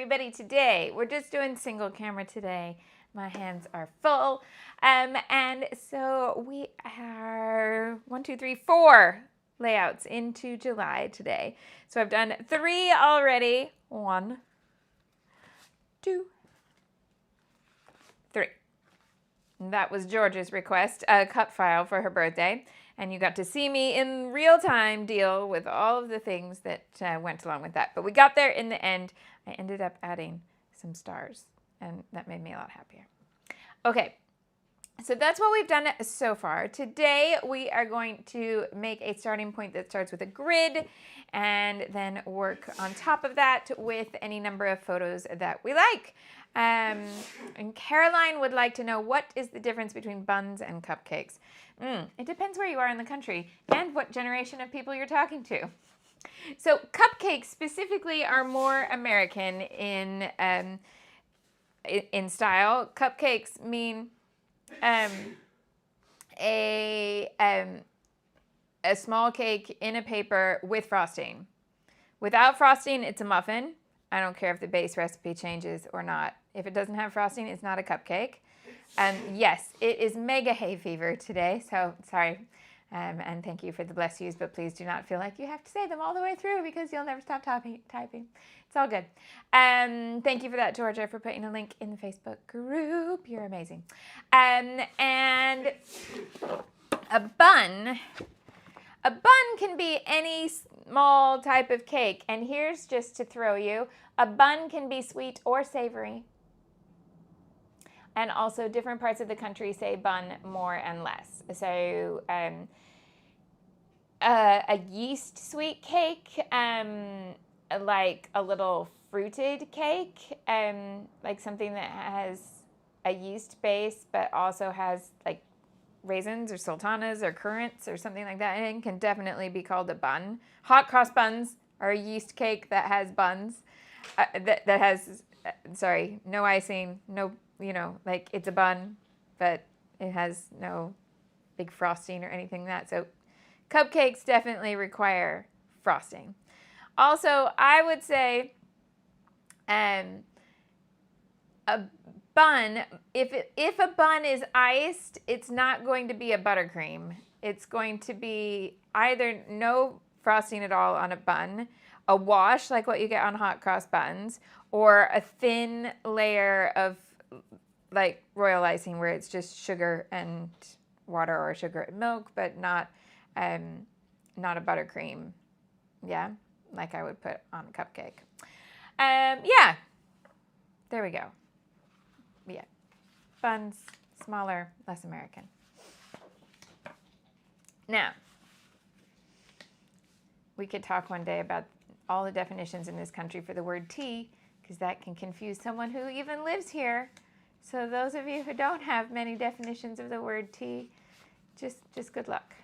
everybody today. We're just doing single camera today. My hands are full. And so we are 4 layouts into July today. So I've done 3 already. 1, 2, 3. And that was George's request, a cut file for her birthday. And you got to see me in real time deal with all of the things that went along with that. But we got there in the end. I ended up adding some stars, and that made me a lot happier. Okay, so that's what we've done so far. Today, we are going to make a starting point that starts with a grid and then work on top of that with any number of photos that we like. And Caroline would like to know, what is the difference between buns and cupcakes? It depends where you are in the country and what generation of people you're talking to. So cupcakes specifically are more American in style. Cupcakes mean a small cake in a paper with frosting. Without frosting, it's a muffin. I don't care if the base recipe changes or not. If it doesn't have frosting, it's not a cupcake. Yes, it is mega hay fever today, so sorry. And thank you for the bless yous, but please do not feel like you have to say them all the way through because you'll never stop typing. It's all good. Thank you for that, Georgia, for putting a link in the Facebook group. You're amazing. And a bun can be any small type of cake. And here's just to throw you, a bun can be sweet or savory. And also different parts of the country say bun more and less. So a yeast sweet cake, like a little fruited cake, like something that has a yeast base but also has like raisins or sultanas or currants or something like that, and can definitely be called a bun. Hot cross buns are a yeast cake that has buns, that has, no icing, no, like it's a bun, but it has no big frosting or anything like that. So cupcakes definitely require frosting. Also, I would say a bun, if a bun is iced, it's not going to be a buttercream. It's going to be either no frosting at all on a bun, a wash like what you get on hot cross buns, or a thin layer of like royal icing where it's just sugar and water or sugar and milk, but not a buttercream. Yeah, like I would put on a cupcake. Yeah, there we go. Yeah, buns, smaller, less American. Now, we could talk one day about all the definitions in this country for the word tea, because that can confuse someone who even lives here. So those of you who don't have many definitions of the word tea, just good luck.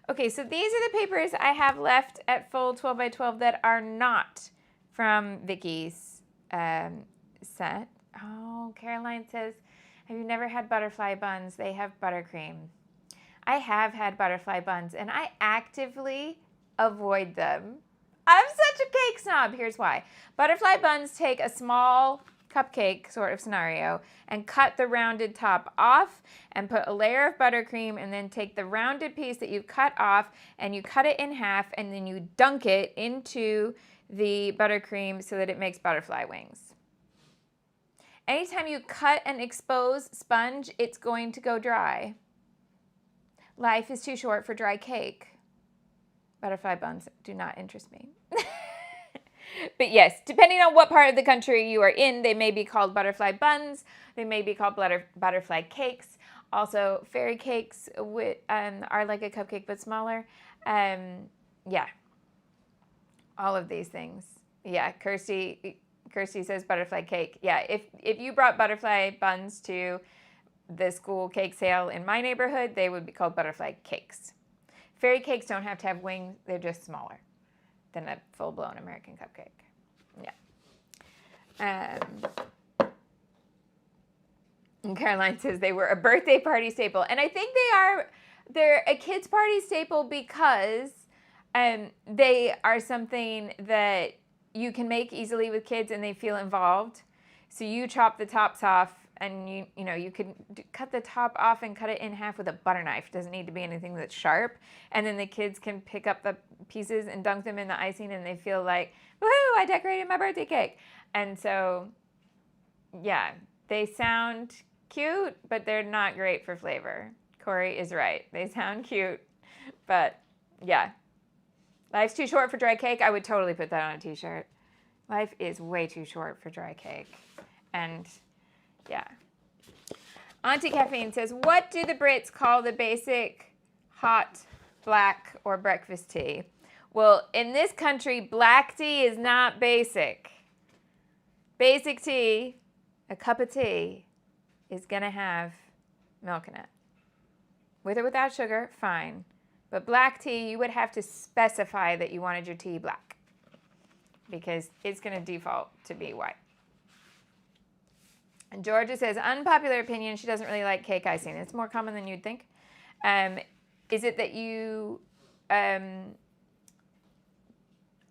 Okay, so these are the papers I have left at Fold 12 by 12 that are not from Vicky's set. Oh, Caroline says, have you never had butterfly buns? They have buttercream. I have had butterfly buns, and I actively avoid them. I'm such a cake snob. Here's why. Butterfly buns take a small cupcake sort of scenario and cut the rounded top off and put a layer of buttercream, and then take the rounded piece that you cut off and you cut it in half, and then you dunk it into the buttercream so that it makes butterfly wings. Anytime you cut an exposed sponge, it's going to go dry. Life is too short for dry cake. Butterfly buns do not interest me. But yes, depending on what part of the country you are in, they may be called butterfly buns. They may be called butterfly cakes. Also, fairy cakes are like a cupcake but smaller. Yeah, all of these things. Yeah, Kirsty says butterfly cake. Yeah, if you brought butterfly buns to the school cake sale in my neighborhood, they would be called butterfly cakes. Fairy cakes don't have to have wings. They're just smaller than a full-blown American cupcake. Yeah. And Caroline says they were a birthday party staple. And I think they're a kids' party staple because they are something that you can make easily with kids and they feel involved. So you chop the tops off, and you can cut the top off and cut it in half with a butter knife. It doesn't need to be anything that's sharp. And then the kids can pick up the pieces and dunk them in the icing, and they feel like, woohoo, I decorated my birthday cake. And so, yeah, they sound cute, but they're not great for flavor. Corey is right. They sound cute, but yeah. Life's too short for dry cake. I would totally put that on a t-shirt. Life is way too short for dry cake. And yeah. Auntie Caffeine says, what do the Brits call the basic hot, black, or breakfast tea? Well, in this country, black tea is not basic. Basic tea, a cup of tea, is going to have milk in it. With or without sugar, fine. But black tea, you would have to specify that you wanted your tea black, because it's going to default to be white. And Georgia says, unpopular opinion, she doesn't really like cake icing. It's more common than you'd think. Is it that you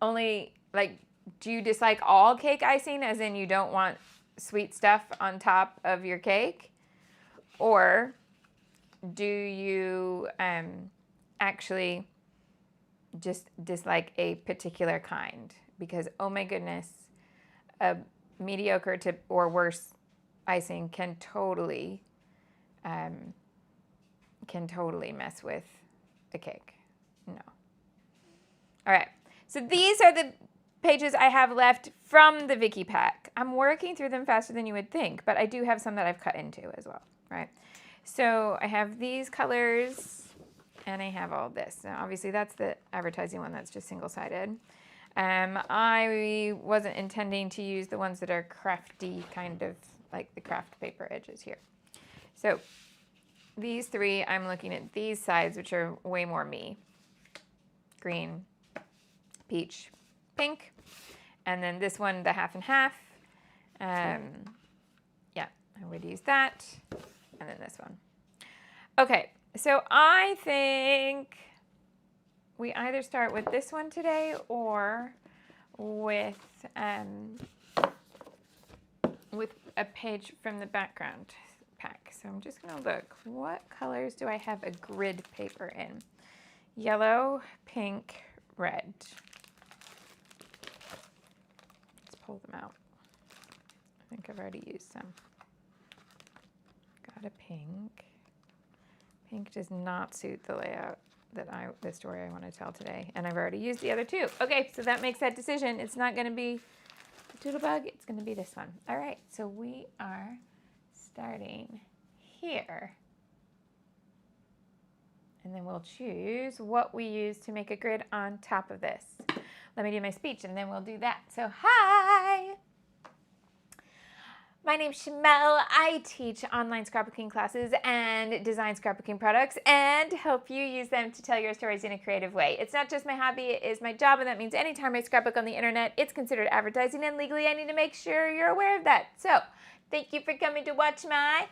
only, like, do you dislike all cake icing, as in you don't want sweet stuff on top of your cake? Or do you actually just dislike a particular kind? Because, oh my goodness, a mediocre to or worse icing can totally mess with the cake. No. All right. So these are the pages I have left from the Vicky pack. I'm working through them faster than you would think, but I do have some that I've cut into as well, right? So I have these colors, and I have all this. Now, obviously, that's the advertising one. That's just single-sided. I wasn't intending to use the ones that are crafty, kind of like the craft paper edges here. So these three, I'm looking at these sides, which are way more me. Green, peach, pink. And then this one, the half and half. Yeah, I would use that. And then this one. Okay, so I think we either start with this one today or with a page from the background pack. So I'm just going to look. What colors do I have a grid paper in? Yellow, pink, red. Let's pull them out. I think I've already used some. Got a pink. Pink does not suit the layout the story I want to tell today. And I've already used the other two. Okay, so that makes that decision. It's not going to be the Doodlebug. It's going to be this one. All right, so we are starting here. And then we'll choose what we use to make a grid on top of this. Let me do my speech, and then we'll do that. So, hi! My name's Shimelle. I teach online scrapbooking classes and design scrapbooking products and help you use them to tell your stories in a creative way. It's not just my hobby, it is my job, and that means anytime I scrapbook on the internet, it's considered advertising, and legally I need to make sure you're aware of that. So, thank you for coming to watch my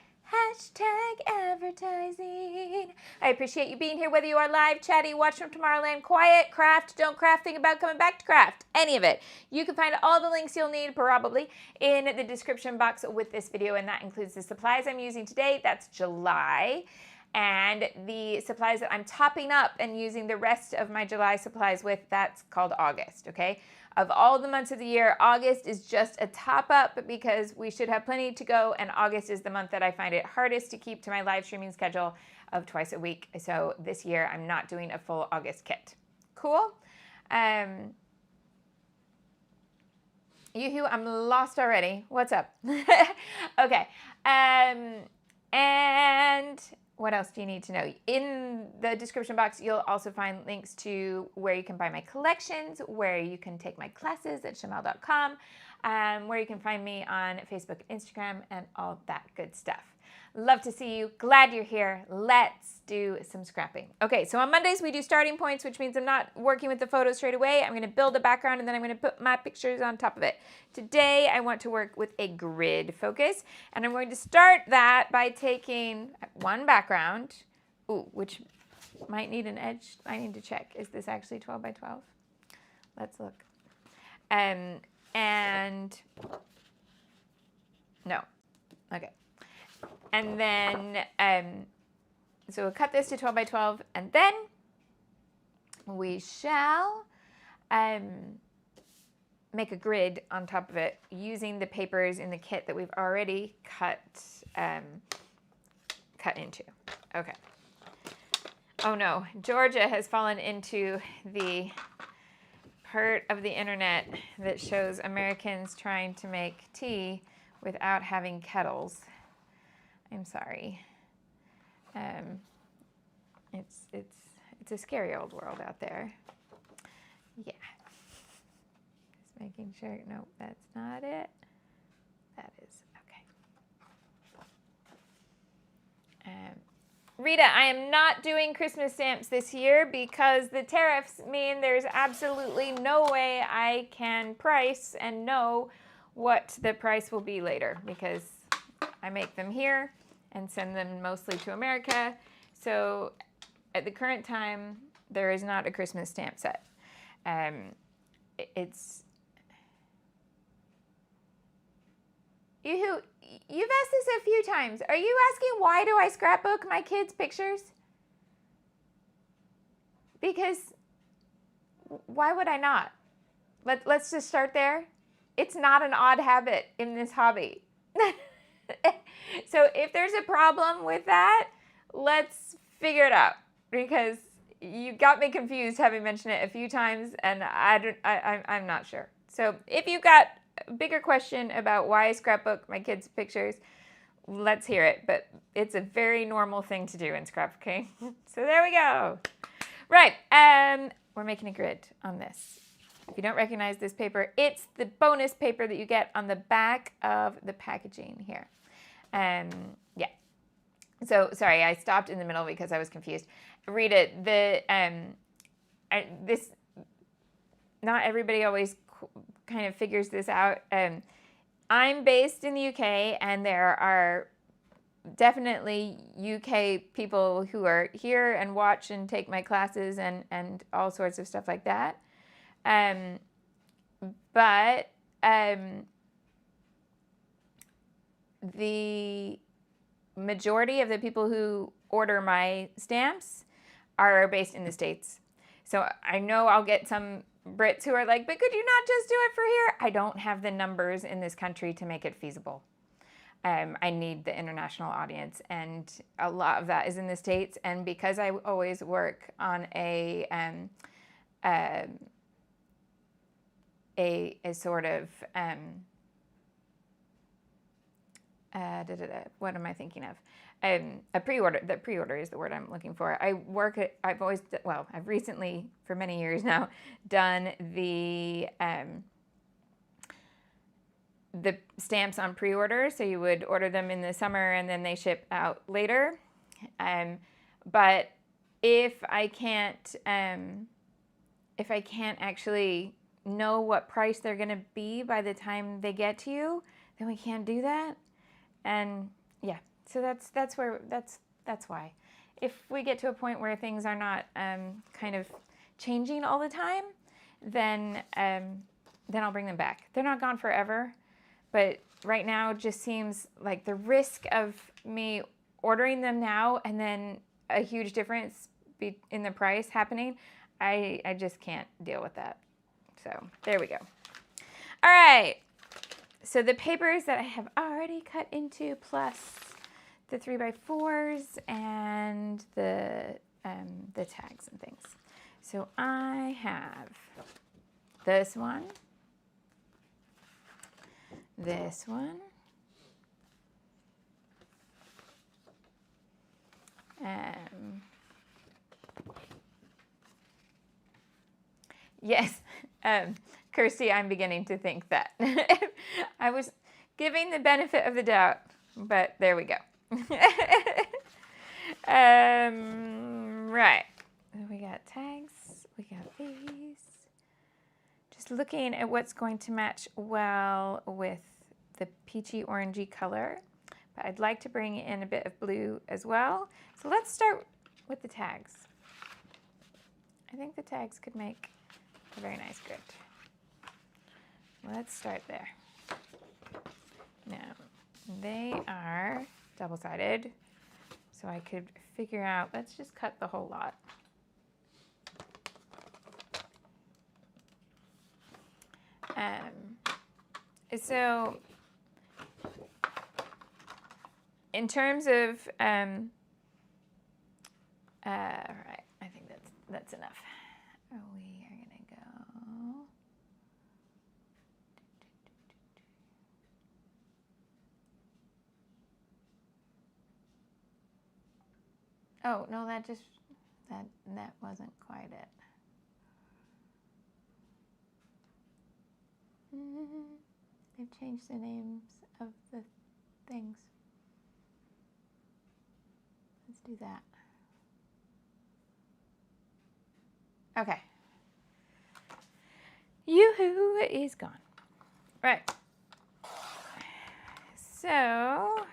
#advertising. I appreciate you being here, whether you are live, chatty, watch from Tomorrowland, quiet, craft, don't craft, think about coming back to craft, any of it. You can find all the links you'll need, probably, in the description box with this video, and that includes the supplies I'm using today. That's July. And the supplies that I'm topping up and using the rest of my July supplies with, that's called August, okay? Of all the months of the year, August is just a top up because we should have plenty to go, and August is the month that I find it hardest to keep to my live streaming schedule of twice a week. So this year I'm not doing a full August kit. Cool? Yoo-hoo, I'm lost already. What's up? Okay. And what else do you need to know? In the description box, you'll also find links to where you can buy my collections, where you can take my classes at shimelle.com, where you can find me on Facebook and Instagram, and all that good stuff. Love to see you. Glad you're here. Let's do some scrapping. Okay, so on Mondays we do starting points, which means I'm not working with the photos straight away. I'm going to build a background, and then I'm going to put my pictures on top of it. Today I want to work with a grid focus, and I'm going to start that by taking one background, which might need an edge. I need to check. Is this actually 12 by 12? Let's look. And no, okay. And then, so we'll cut this to 12 by 12, and then we shall make a grid on top of it using the papers in the kit that we've already cut into. Okay. Oh no, Georgia has fallen into the part of the internet that shows Americans trying to make tea without having kettles. I'm sorry. It's a scary old world out there. Yeah. Just making sure. No, that's not it. That is okay. Rita, I am not doing Christmas stamps this year because the tariffs mean there's absolutely no way I can price and know what the price will be later, because I make them here and send them mostly to America. So at the current time, there is not a Christmas stamp set. You've asked this a few times. Are you asking why do I scrapbook my kids' pictures? Because why would I not? Let's just start there. It's not an odd habit in this hobby. So if there's a problem with that, let's figure it out, because you got me confused having mentioned it a few times, and I'm not sure. So if you've got a bigger question about why I scrapbook my kids' pictures, let's hear it. But it's a very normal thing to do in scrapbooking. So there we go. Right, we're making a grid on this. If you don't recognize this paper, it's the bonus paper that you get on the back of the packaging here. Yeah. So sorry, I stopped in the middle because I was confused. Read it. This, not everybody always kind of figures this out. I'm based in the UK, and there are definitely UK people who are here and watch and take my classes and all sorts of stuff like that. But the majority of the people who order my stamps are based in the States. So I know I'll get some Brits who are like, but could you not just do it for here? I don't have the numbers in this country to make it feasible. I need the international audience, and a lot of that is in the States. And because I always work on a sort of what am I thinking of? A pre-order. The pre-order is the word I'm looking for. I've recently, for many years now, done the stamps on pre-order. So you would order them in the summer and then they ship out later. But if I can't actually know what price they're going to be by the time they get to you, then we can't do that. And yeah, so that's why. If we get to a point where things are not kind of changing all the time, then I'll bring them back. They're not gone forever, but right now it just seems like the risk of me ordering them now and then a huge difference in the price happening, I just can't deal with that. So there we go. All right. So the papers that I have already cut into, plus the 3x4s and the tags and things. So I have this one, yes, Kirsty, I'm beginning to think that. I was giving the benefit of the doubt, but there we go. Right. We got tags. We got these. Just looking at what's going to match well with the peachy orangey color. But I'd like to bring in a bit of blue as well. So let's start with the tags. I think the tags could make a very nice grid. let's start there. Now, they are double-sided, so I could figure out, let's just cut the whole lot. So in terms of, right, I think that's enough. We are gonna go. Oh no, that wasn't quite it. They've changed the names of the things. Let's do that. Okay. Yoo-hoo is gone. Right. So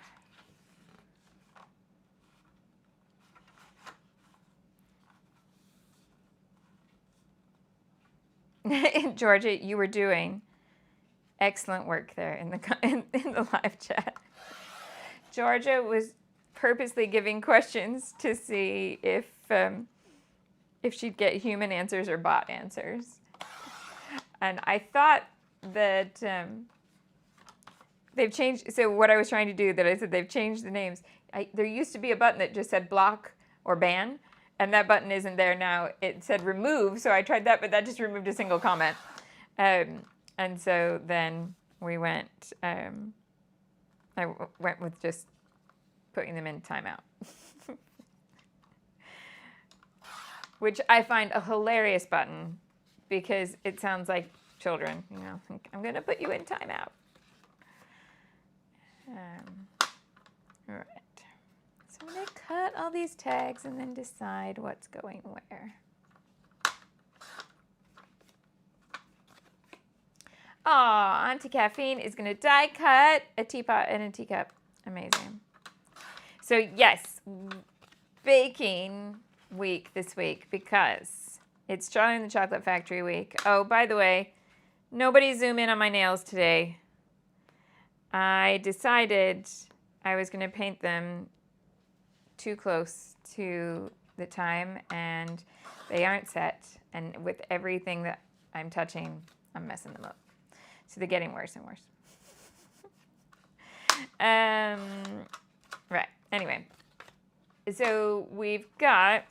Georgia, you were doing excellent work there in the live chat. Georgia was purposely giving questions to see if she'd get human answers or bot answers. And I thought that they've changed. So what I was trying to do, that I said they've changed the names. There used to be a button that just said block or ban, and that button isn't there now. It said remove, so I tried that, but that just removed a single comment. And so then we went, I went with just putting them in timeout. Which I find a hilarious button because it sounds like children, you know, like, I'm gonna put you in timeout. All right, so I'm gonna cut all these tags and then decide what's going where. Aw, Auntie Caffeine is going to die cut a teapot and a teacup. Amazing. So yes, baking week this week because it's Charlie and the Chocolate Factory week. Oh, by the way, nobody zoom in on my nails today. I decided I was going to paint them too close to the time and they aren't set. And with everything that I'm touching, I'm messing them up. So they're getting worse and worse. Right. Anyway, so we've got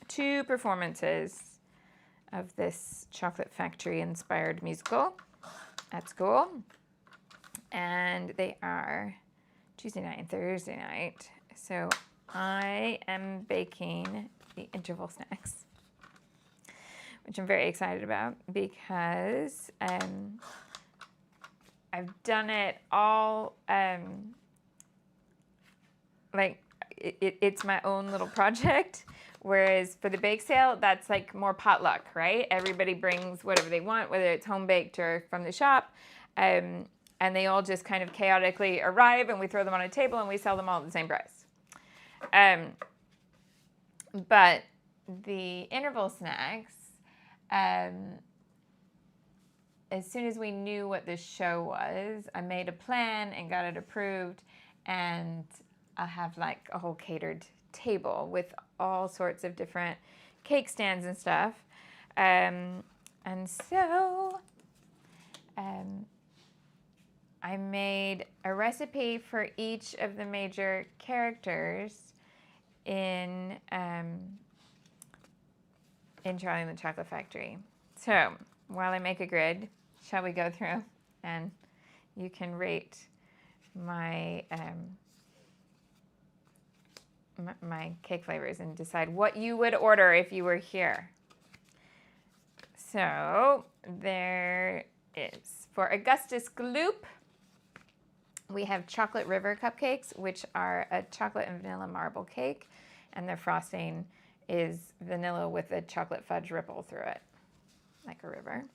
2 performances of this Chocolate Factory inspired musical at school. And they are Tuesday night and Thursday night. So I am baking the interval snacks, which I'm very excited about because I've done it all, like it's my own little project, whereas for the bake sale, that's like more potluck, right? Everybody brings whatever they want, whether it's home baked or from the shop, and they all just kind of chaotically arrive and we throw them on a table and we sell them all at the same price. But the interval snacks, as soon as we knew what this show was, I made a plan and got it approved, and I have like a whole catered table with all sorts of different cake stands and stuff. And so I made a recipe for each of the major characters in Charlie and the Chocolate Factory. So while I make a grid, shall we go through and you can rate my my cake flavors and decide what you would order if you were here. So there is, for Augustus Gloop, we have Chocolate River cupcakes, which are a chocolate and vanilla marble cake, and their frosting is vanilla with a chocolate fudge ripple through it, like a river.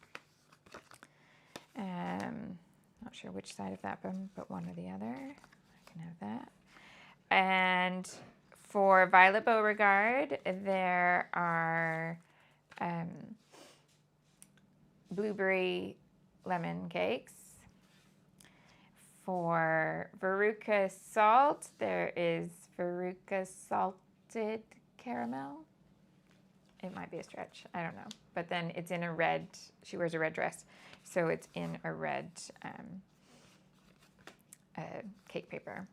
Not sure which side of that, but one or the other. I can have that. And for Violet Beauregard, there are blueberry lemon cakes. For Veruca salt, there is Veruca salted caramel. It might be a stretch, I don't know. But then it's in a red, she wears a red dress, so it's in a red cake paper.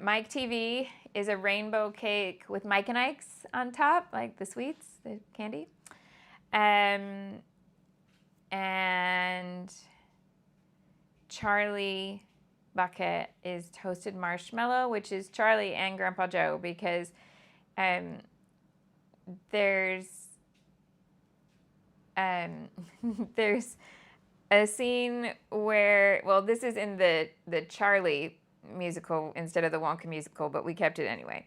Mike TV is a rainbow cake with Mike and Ike's on top, like the sweets, the candy. And Charlie Bucket is toasted marshmallow, which is Charlie and Grandpa Joe, because there's there's a scene where, well, this is in the Charlie musical instead of the Wonka musical, but we kept it anyway.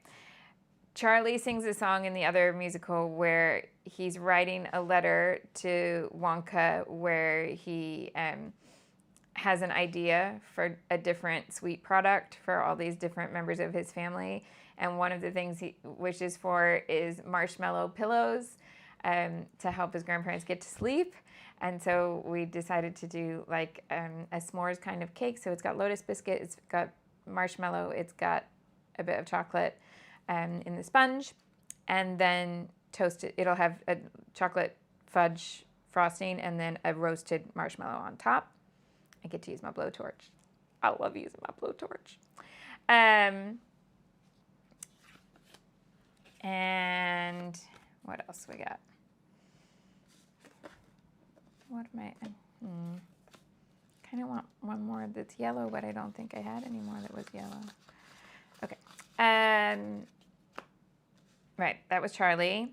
Charlie sings a song in the other musical where he's writing a letter to Wonka where he has an idea for a different sweet product for all these different members of his family. And one of the things he wishes for is marshmallow pillows to help his grandparents get to sleep. And so we decided to do like a s'mores kind of cake. So it's got lotus biscuit, it's got marshmallow, it's got a bit of chocolate in the sponge, and then toasted. It'll have a chocolate fudge frosting and then a roasted marshmallow on top. I get to use my blowtorch. I love using my blowtorch. And what else we got? What am I? Kind of want one more that's yellow, but I don't think I had any more that was yellow. Okay. Right, that was Charlie.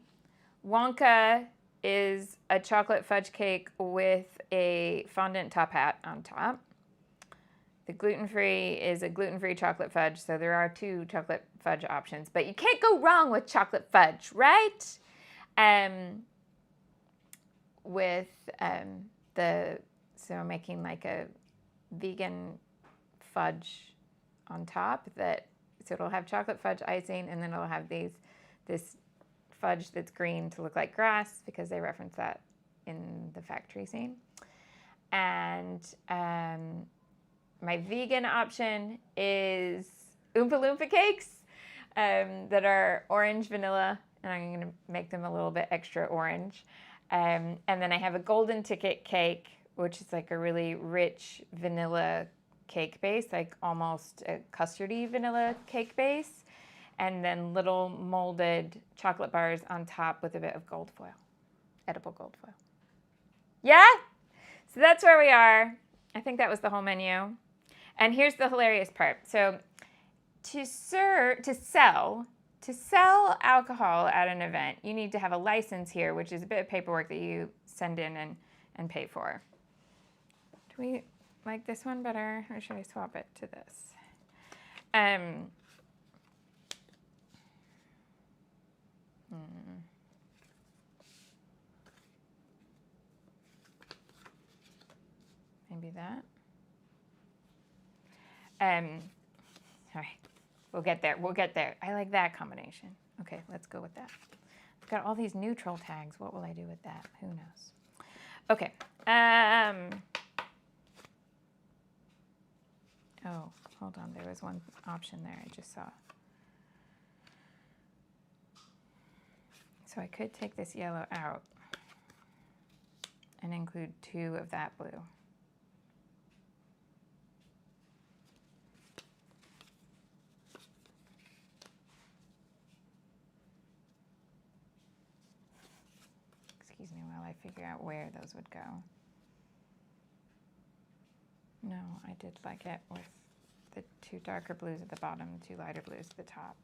Wonka is a chocolate fudge cake with a fondant top hat on top. The gluten-free is a gluten-free chocolate fudge, so there are 2 chocolate fudge options, but you can't go wrong with chocolate fudge, right? So I'm making like a vegan fudge on top so it'll have chocolate fudge icing, and then it'll have this fudge that's green to look like grass because they reference that in the factory scene. And my vegan option is Oompa Loompa cakes that are orange vanilla, and I'm going to make them a little bit extra orange. And then I have a golden ticket cake, which is like a really rich vanilla cake base, like almost a custardy vanilla cake base. And then little molded chocolate bars on top with a bit of gold foil, edible gold foil. Yeah? So that's where we are. I think that was the whole menu. And here's the hilarious part. So to sell alcohol at an event, you need to have a license here, which is a bit of paperwork that you send in and pay for. Do we like this one better, or should I swap it to this? Maybe that. All right, we'll get there. I like that combination. Okay, let's go with that. I've got all these neutral tags. What will I do with that? Who knows? Okay. Oh, hold on. There was one option there I just saw. So I could take this yellow out and include 2 of that blue. Excuse me while I figure out where those would go. No, I did like it with the 2 darker blues at the bottom, 2 lighter blues at the top.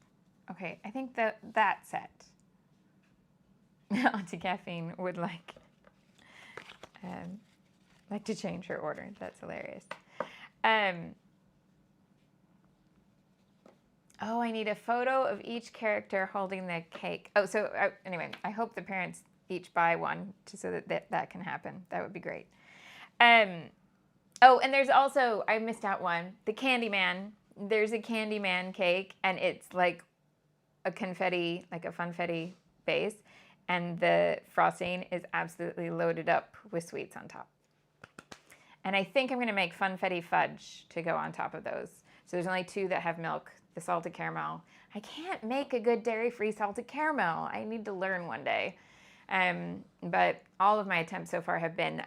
Okay, I think that set Auntie Caffeine would like to change her order. That's hilarious. Oh, I need a photo of each character holding the cake. Oh, so anyway, I hope the parents each buy one so that can happen. That would be great. Oh, and there's also, I missed out one, the Candyman. There's a Candyman cake, and it's like a confetti, like a funfetti base. and the frosting is absolutely loaded up with sweets on top. And I think I'm going to make funfetti fudge to go on top of those. So there's only 2 that have milk, the salted caramel. I can't make a good dairy-free salted caramel. I need to learn one day. But all of my attempts so far have been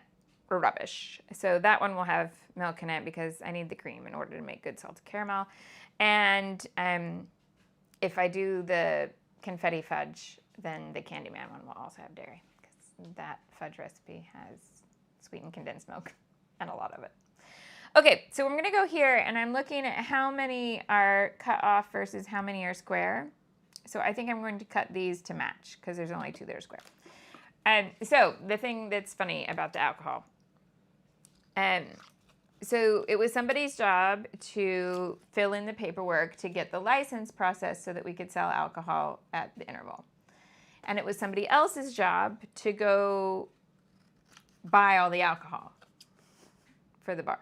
rubbish. So that one will have milk in it because I need the cream in order to make good salted caramel. And if I do the confetti fudge, then the Candyman one will also have dairy because that fudge recipe has sweetened condensed milk and a lot of it. Okay, so I'm going to go here and I'm looking at how many are cut off versus how many are square. So I think I'm going to cut these to match because there's only 2 that are square. So the thing that's funny about the alcohol. So it was somebody's job to fill in the paperwork to get the license processed so that we could sell alcohol at the interval. And it was somebody else's job to go buy all the alcohol for the bar.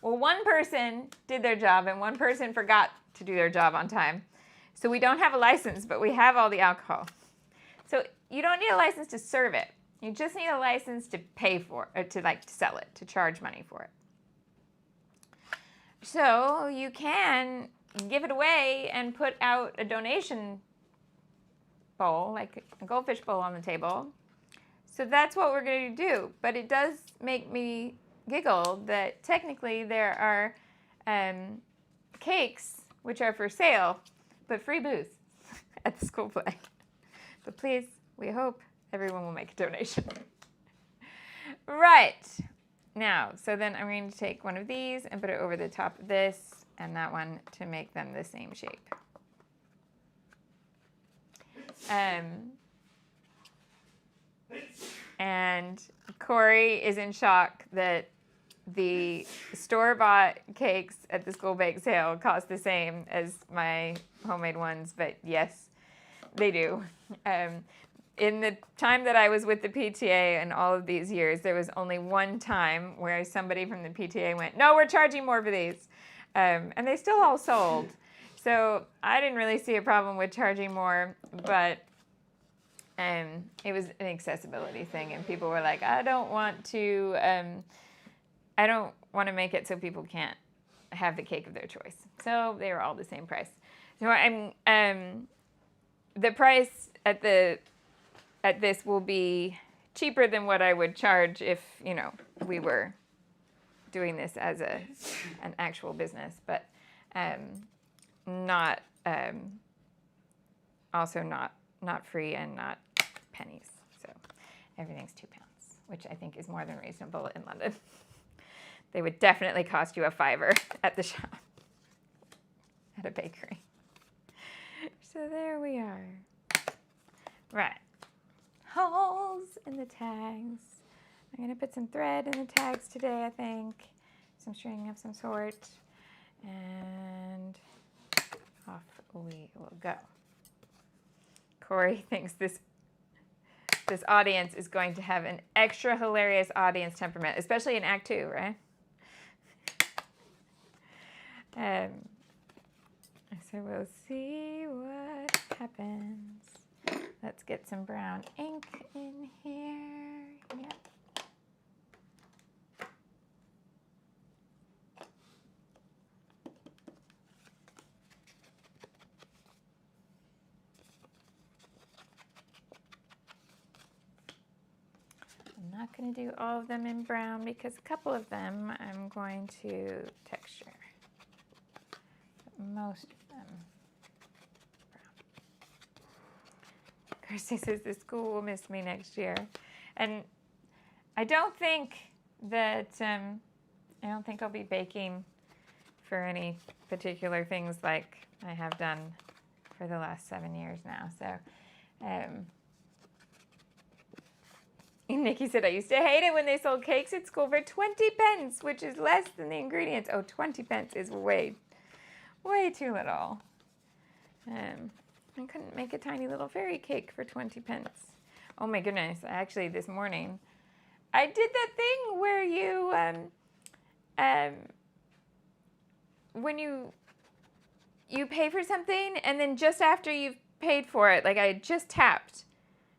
Well, one person did their job and one person forgot to do their job on time. So we don't have a license, but we have all the alcohol. So you don't need a license to serve it. You just need a license to pay for it, to sell it, to charge money for it. So you can give it away and put out a donation bowl, like a goldfish bowl on the table. So that's what we're going to do. But it does make me giggle that technically there are cakes which are for sale, but free booze at the school play. But please, we hope everyone will make a donation. Right. Now, so then I'm going to take one of these and put it over the top of this and that one to make them the same shape. And Corey is in shock that the store-bought cakes at the school bake sale cost the same as my homemade ones, but yes, they do. In the time that I was with the PTA and all of these years, there was only one time where somebody from the PTA went, no, we're charging more for these. And they still all sold. So I didn't really see a problem with charging more, but it was an accessibility thing. And people were like, I don't want to make it so people can't have the cake of their choice. So they were all the same price. So the price at this will be cheaper than what I would charge if, we were doing this as an actual business, but not also not free and not pennies. So everything's £2, which I think is more than reasonable in London. They would definitely cost you a £5 at the shop, at a bakery. So there we are. Right. Holes in the tags. I'm going to put some thread in the tags today, I think. Some string of some sort. And off we will go. Corey thinks this audience is going to have an extra hilarious audience temperament, especially in Act 2, right? So we'll see what happens. Let's get some brown ink in here. Yep. I'm not going to do all of them in brown because a couple of them I'm going to texture. But most of them brown. Kirsty says the school will miss me next year. And I don't think I'll be baking for any particular things like I have done for the last 7 years now. So, Nikki said, I used to hate it when they sold cakes at school for 20 pence, which is less than the ingredients. Oh, 20 pence is way too little. I couldn't make a tiny little fairy cake for 20 pence. Oh my goodness. Actually, this morning, I did that thing where you, when you pay for something and then just after you've paid for it, like I just tapped,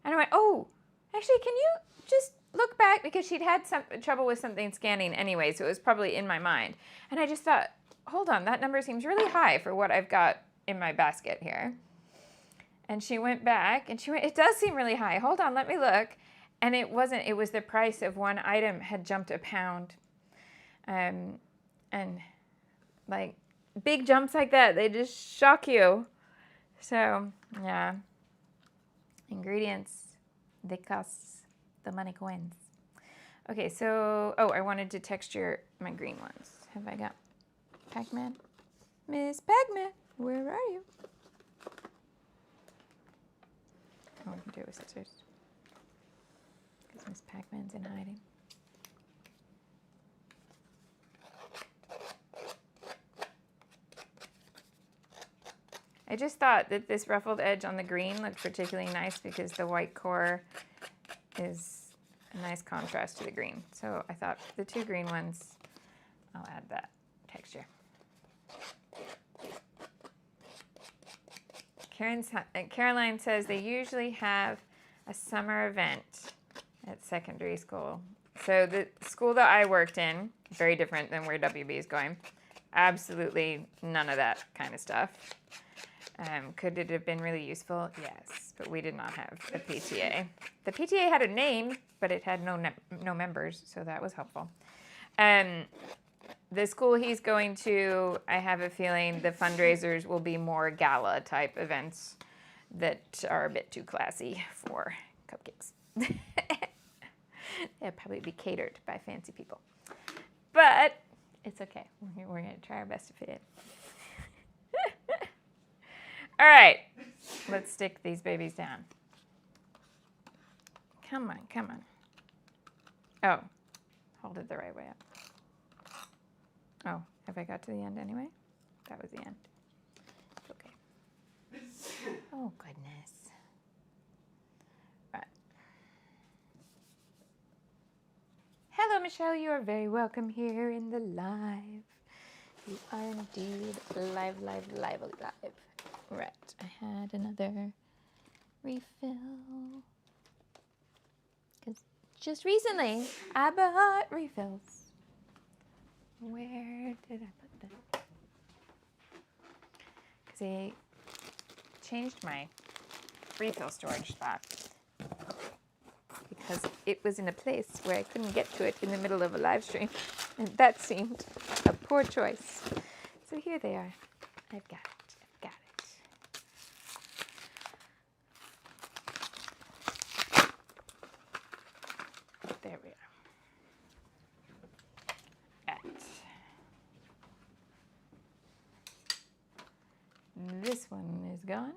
And I went, oh, actually, can you just look back? Because she'd had some trouble with something scanning anyway, so it was probably in my mind. And I just thought, hold on, that number seems really high for what I've got in my basket here. And she went back and she went, it does seem really high. Hold on, let me look. And it wasn't, it was the price of one item had jumped £1. And like big jumps like that, they just shock you. So yeah, ingredients, they cost the money coins. Okay, so, oh, I wanted to texture my green ones. Have I got Pac-Man? Miss Pac-Man, where are you? Oh, we can do it with scissors. Because Miss Pac-Man's in hiding. I just thought that this ruffled edge on the green looked particularly nice because the white core is a nice contrast to the green. So I thought the two green ones, I'll add that texture. Caroline says they usually have a summer event at secondary school. So the school that I worked in, very different than where WB is going. Absolutely none of that kind of stuff. Could it have been really useful? Yes, but we did not have a PTA. The PTA had a name, but it had no members, so that was helpful. The school he's going to, I have a feeling the fundraisers will be more gala type events that are a bit too classy for cupcakes. They'll probably be catered by fancy people. But it's okay. We're going to try our best to fit in. All right, let's stick these babies down. Come on, come on. Oh, hold it the right way up. Oh, have I got to the end anyway? That was the end. Okay. Oh, goodness. Right. Hello, Michelle. You are very welcome here in the live. You are indeed live. Right, I had another refill. Because just recently, I bought refills. Where did I put them? Because I changed my refill storage spot. Because it was in a place where I couldn't get to it in the middle of a live stream. And that seemed a poor choice. So here they are. I've got it. There we are. This one is gone,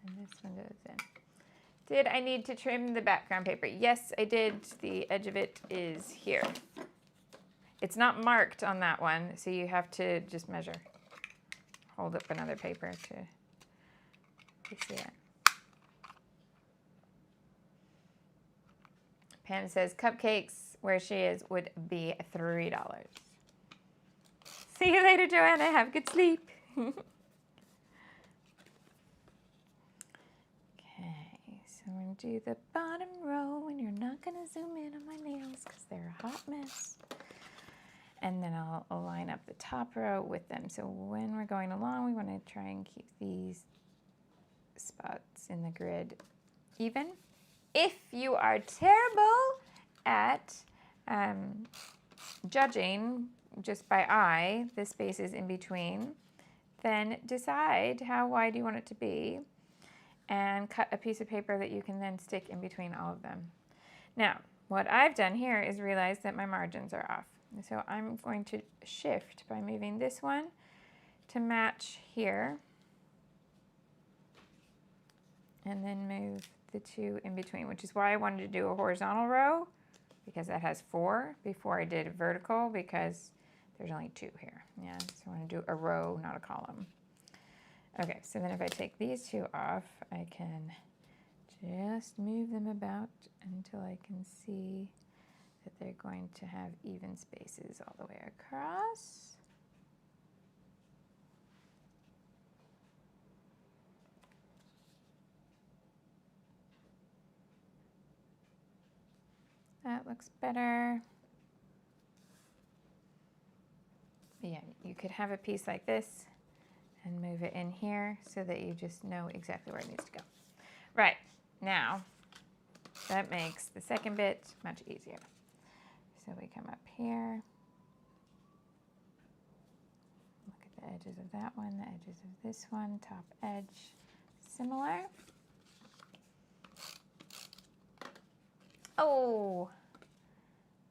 and this one goes in. Did I need to trim the background paper? Yes, I did. The edge of it is here. It's not marked on that one, so you have to just measure. Hold up another paper to see it. Pam says cupcakes where she is would be $3. See you later, Joanna. Have good sleep. Okay, so we're going to do the bottom row, and you're not going to zoom in on my nails because they're a hot mess. And then I'll align up the top row with them. So when we're going along, we want to try and keep these spots in the grid even. If you are terrible at judging just by eye the spaces in between, then decide how wide you want it to be and cut a piece of paper that you can then stick in between all of them. Now, what I've done here is realize that my margins are off. So I'm going to shift by moving this one to match here and then move the two in between, which is why I wanted to do a horizontal row because that has 4 before I did vertical because there's only 2 here. Yeah, so I want to do a row, not a column. Okay, so then if I take these 2 off, I can just move them about until I can see that they're going to have even spaces all the way across. That looks better. But yeah, you could have a piece like this and move it in here so that you just know exactly where it needs to go. Right, now that makes the second bit much easier. So we come up here, look at the edges of that one, the edges of this one, top edge, similar. Oh,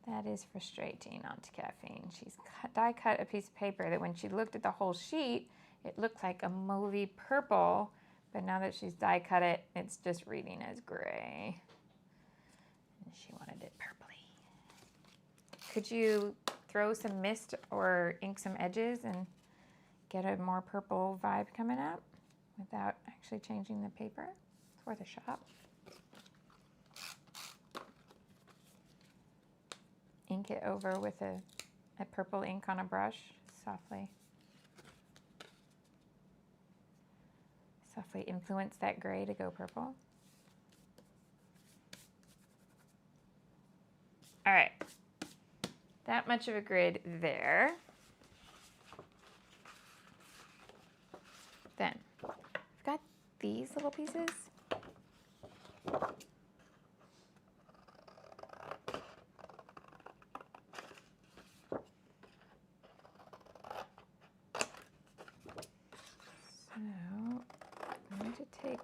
that is frustrating, Aunt Caffeine. She's die cut a piece of paper that when she looked at the whole sheet, it looked like a mauvey purple, but now that she's die cut it, it's just reading as gray. And she wanted it purpley. Could you throw some mist or ink some edges and get a more purple vibe coming up without actually changing the paper? It's worth a shot. Ink it over with a purple ink on a brush, softly. Softly influence that gray to go purple. All right, that much of a grid there. Then, I've got these little pieces. I'm going to take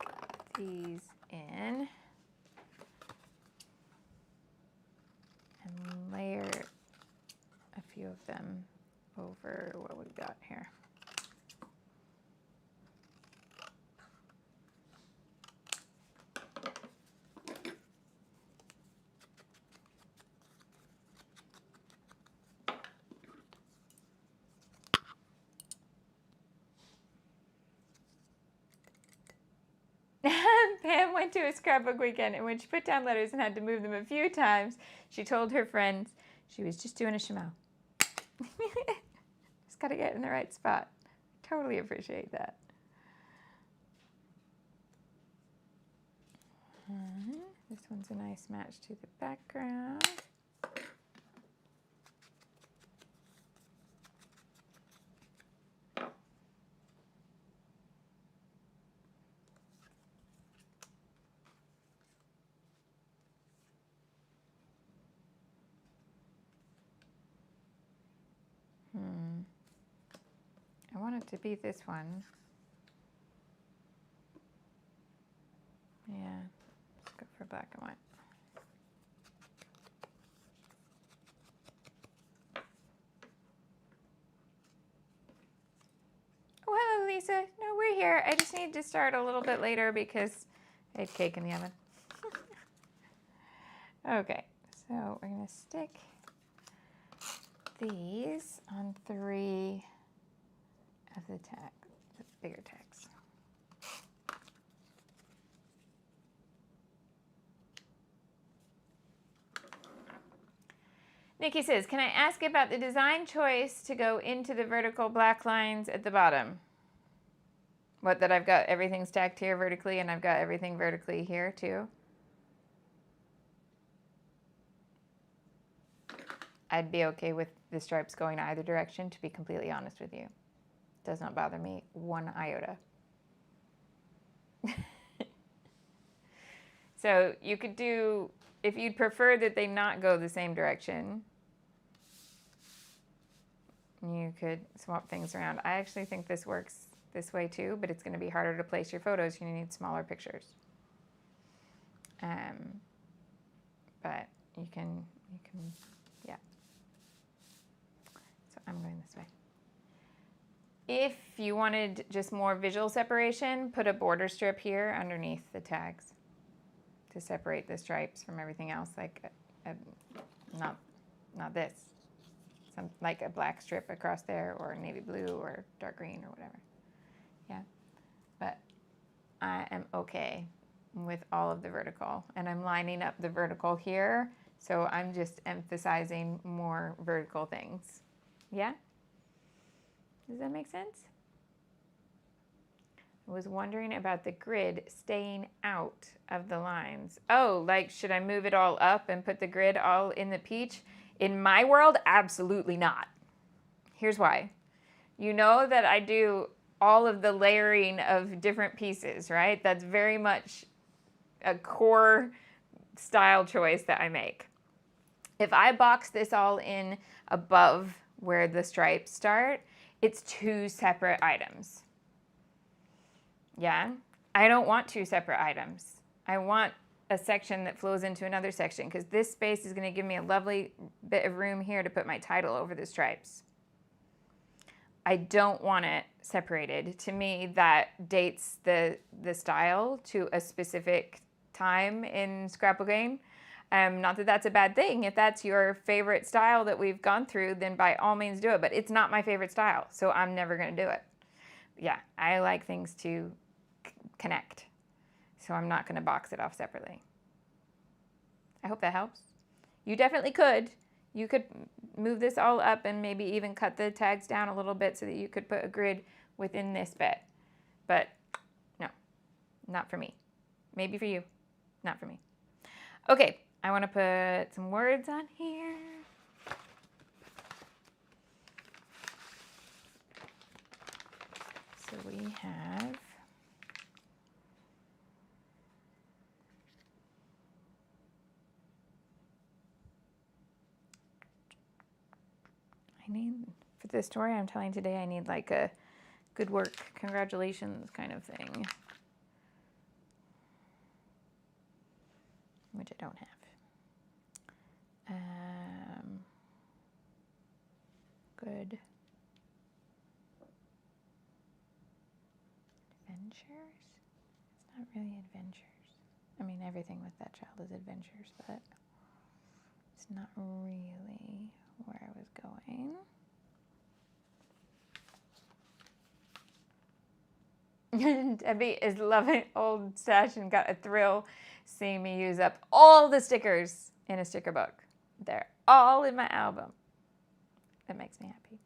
these in and layer a few of them over what we've got here. Pam went to a scrapbook weekend, and when she put down letters and had to move them a few times, she told her friends she was just doing a Shimelle. Just got to get in the right spot. Totally appreciate that. This one's a nice match to the background. I want it to be this one. Yeah, let's go for black and white. Oh, hello, Lisa. No, we're here. I just need to start a little bit later because I had cake in the oven. Okay, so we're going to stick these on 3 of the bigger tags. Nikki says, can I ask about the design choice to go into the vertical black lines at the bottom? What, that I've got everything stacked here vertically and I've got everything vertically here too? I'd be okay with the stripes going either direction, to be completely honest with you. It does not bother me one iota. So you could do, if you'd prefer that they not go the same direction, you could swap things around. I actually think this works this way too, but it's going to be harder to place your photos. You're going to need smaller pictures. But you can, yeah. So I'm going this way. If you wanted just more visual separation, put a border strip here underneath the tags to separate the stripes from everything else, like not this. Like a black strip across there, or navy blue, or dark green, or whatever. Yeah, but I am okay with all of the vertical, and I'm lining up the vertical here, so I'm just emphasizing more vertical things. Yeah? Does that make sense? was wondering about the grid staying out of the lines. Oh, like should I move it all up and put the grid all in the peach? In my world, absolutely not. Here's why. You know that I do all of the layering of different pieces, right? That's very much a core style choice that I make. If I box this all in above where the stripes start, it's two separate items. Yeah, I don't want two separate items. I want a section that flows into another section because this space is going to give me a lovely bit of room here to put my title over the stripes. I don't want it separated. To me, that dates the style to a specific time in scrapbooking. Not that that's a bad thing. If that's your favorite style that we've gone through, then by all means do it. But it's not my favorite style, so I'm never going to do it. Yeah, I like things to connect, so I'm not going to box it off separately. I hope that helps. You definitely could. You could move this all up and maybe even cut the tags down a little bit so that you could put a grid within this bit. But no, not for me. Maybe for you, not for me. Okay, I want to put some words on here. So we have for the story I'm telling today, I need like a good work, congratulations kind of thing, which I don't have. Good adventures? It's not really adventures. I mean, everything with that child is adventures, but it's not really where I was going. Debbie is loving Old Stash and got a thrill seeing me use up all the stickers in a sticker book. They're all in my album. That makes me happy.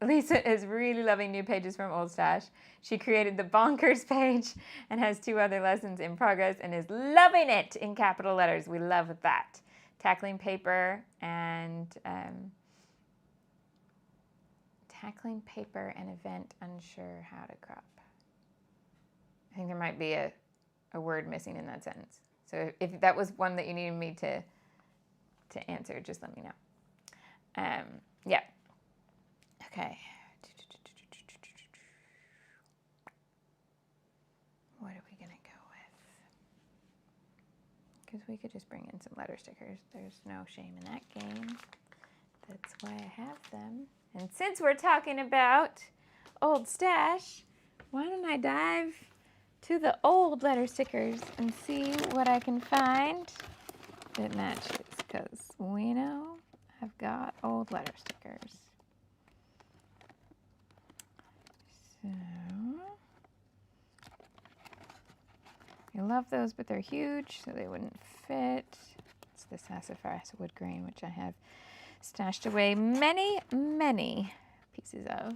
Lisa is really loving new pages from Old Stash. She created the bonkers page and has 2 other lessons in progress and is loving it in capital letters. We love that. Tackling paper and event unsure how to crop. I think there might be a word missing in that sentence. So if that was one that you needed me to answer, just let me know. Yeah. Okay. What are we going to go with? Because we could just bring in some letter stickers. There's no shame in that game. That's why I have them. And since we're talking about Old Stash, why don't I dive to the old letter stickers and see what I can find that matches, because we know I've got old letter stickers. So, I love those, but they're huge, so they wouldn't fit. It's the sassafras wood grain, which I have stashed away many, many pieces of.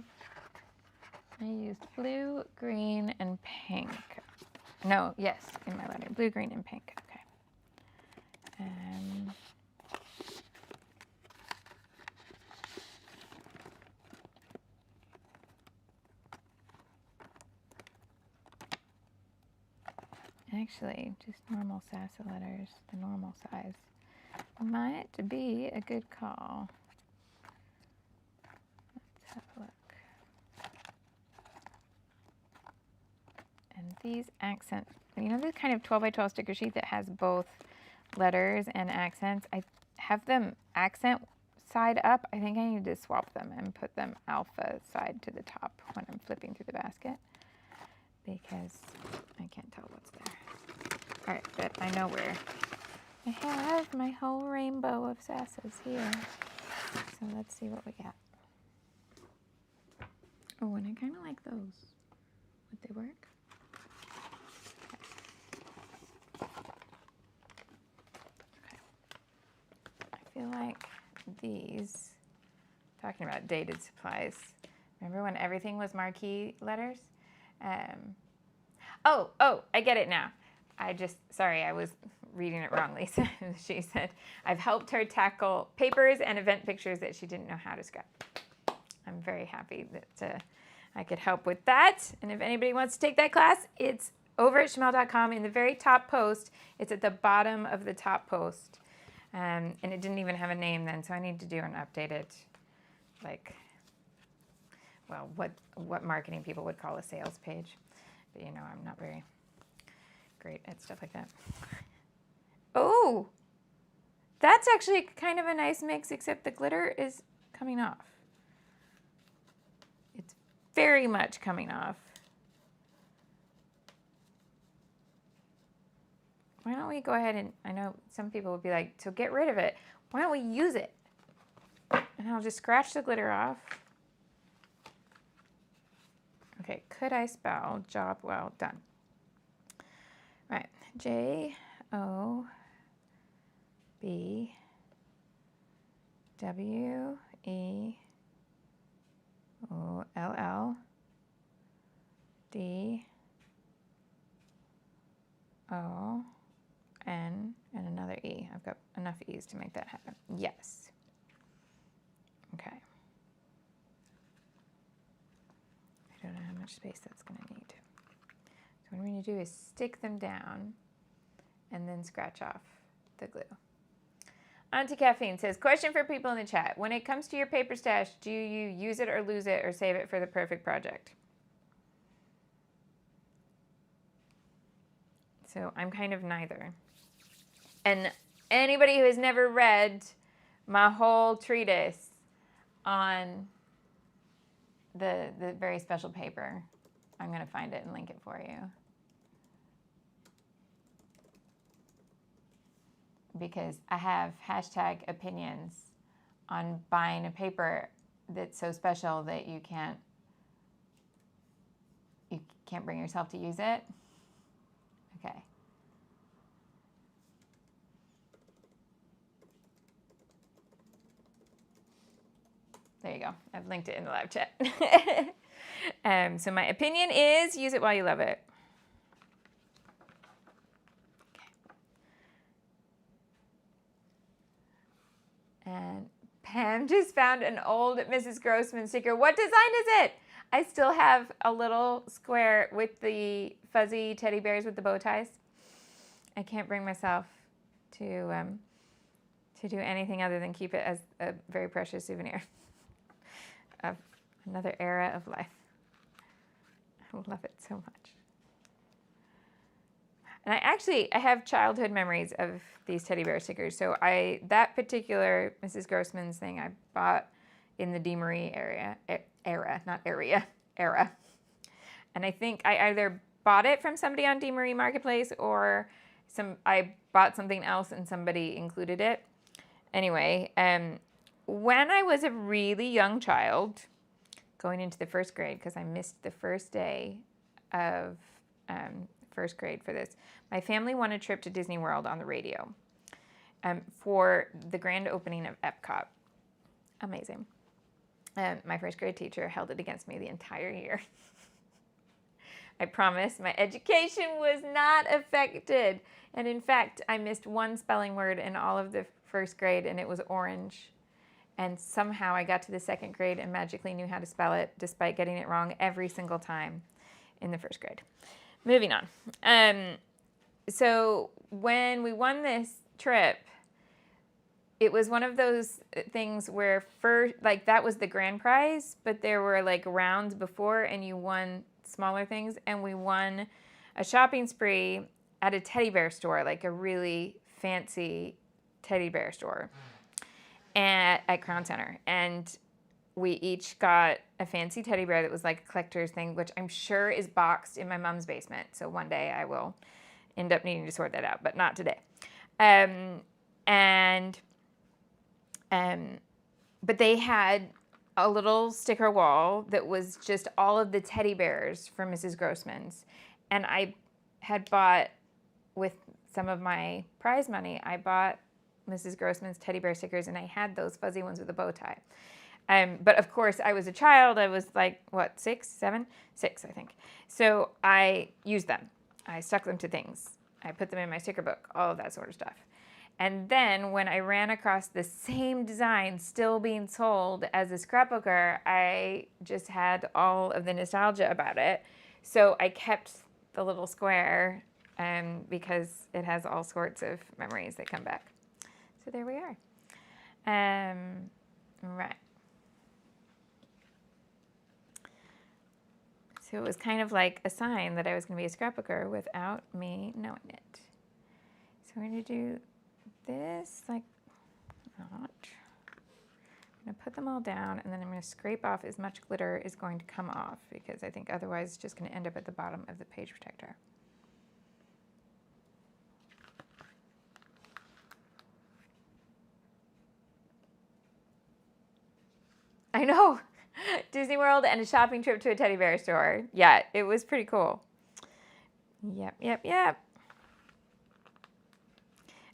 I used blue, green, and pink. No, yes, in my letter. Blue, green, and pink. Okay. Actually, just normal Sassa letters, the normal size, might be a good call. Let's have a look. And these accent, you know, this kind of 12 by 12 sticker sheet that has both letters and accents, I have them accent side up. I think I need to swap them and put them alpha side to the top when I'm flipping through the basket, because I can't tell what's there. All right, but I know where. I have my whole rainbow of Sassas here. So let's see what we got. Oh, and I kind of like those. Would they work? Okay. I feel like these, talking about dated supplies, Remember when everything was marquee letters? Oh, I get it now. Sorry, I was reading it wrongly. She said, I've helped her tackle papers and event pictures that she didn't know how to scrap. I'm very happy that I could help with that. And if anybody wants to take that class, it's over at Shimelle.com in the very top post. It's at the bottom of the top post. And it didn't even have a name then, so I need to do an updated, what marketing people would call a sales page. But I'm not very great at stuff like that. Oh, that's actually kind of a nice mix, except the glitter is coming off. It's very much coming off. Why don't we go ahead and, I know some people would be like, so get rid of it. Why don't we use it? And I'll just scratch the glitter off. Okay, could I spell job well done? Right, JOBWELLDON and another E. I've got enough E's to make that happen. Yes. Okay. I don't know how much space that's going to need. So what I'm going to do is stick them down and then scratch off the glue. Auntie Caffeine says, question for people in the chat. When it comes to your paper stash, do you use it or lose it or save it for the perfect project? So I'm kind of neither. And anybody who has never read my whole treatise on the very special paper, I'm going to find it and link it for you. Because I have #opinions on buying a paper that's so special that you can't bring yourself to use it. Okay. There you go. I've linked it in the live chat. So my opinion is use it while you love it. Okay. And Pam just found an old Mrs. Grossman sticker. What design is it? I still have a little square with the fuzzy teddy bears with the bow ties. I can't bring myself to do anything other than keep it as a very precious souvenir of another era of life. I love it so much. And I have childhood memories of these teddy bear stickers. So that particular Mrs. Grossman's thing I bought in the Deamery era. And I think I either bought it from somebody on Deamery Marketplace or I bought something else and somebody included it. Anyway, when I was a really young child, going into the first grade, because I missed the first day of first grade for this, my family won a trip to Disney World on the radio for the grand opening of Epcot. Amazing. My first grade teacher held it against me the entire year. I promise my education was not affected. And in fact, I missed one spelling word in all of the first grade, and it was orange. And somehow I got to the second grade and magically knew how to spell it, despite getting it wrong every single time in the first grade. Moving on. So when we won this trip, it was one of those things where that was the grand prize, but there were rounds before and you won smaller things. And we won a shopping spree at a teddy bear store, a really fancy teddy bear store at Crown Center. And we each got a fancy teddy bear that was like a collector's thing, which I'm sure is boxed in my mom's basement. So one day I will end up needing to sort that out, but not today. But they had a little sticker wall that was just all of the teddy bears from Mrs. Grossman's. And I had bought, with some of my prize money, I bought Mrs. Grossman's teddy bear stickers, and I had those fuzzy ones with a bow tie. But of course, I was a child. I was like, what, 6, 7? 6, I think. So I used them. I stuck them to things. I put them in my sticker book, all of that sort of stuff. And then when I ran across the same design still being sold as a scrapbooker, I just had all of the nostalgia about it. So I kept the little square because it has all sorts of memories that come back. So there we are. Right. So it was kind of like a sign that I was going to be a scrapbooker without me knowing it. So we're going to do this like not. I'm going to put them all down, and then I'm going to scrape off as much glitter is going to come off, because I think otherwise it's just going to end up at the bottom of the page protector. I know. Disney World and a shopping trip to a teddy bear store. Yeah, it was pretty cool. Yep.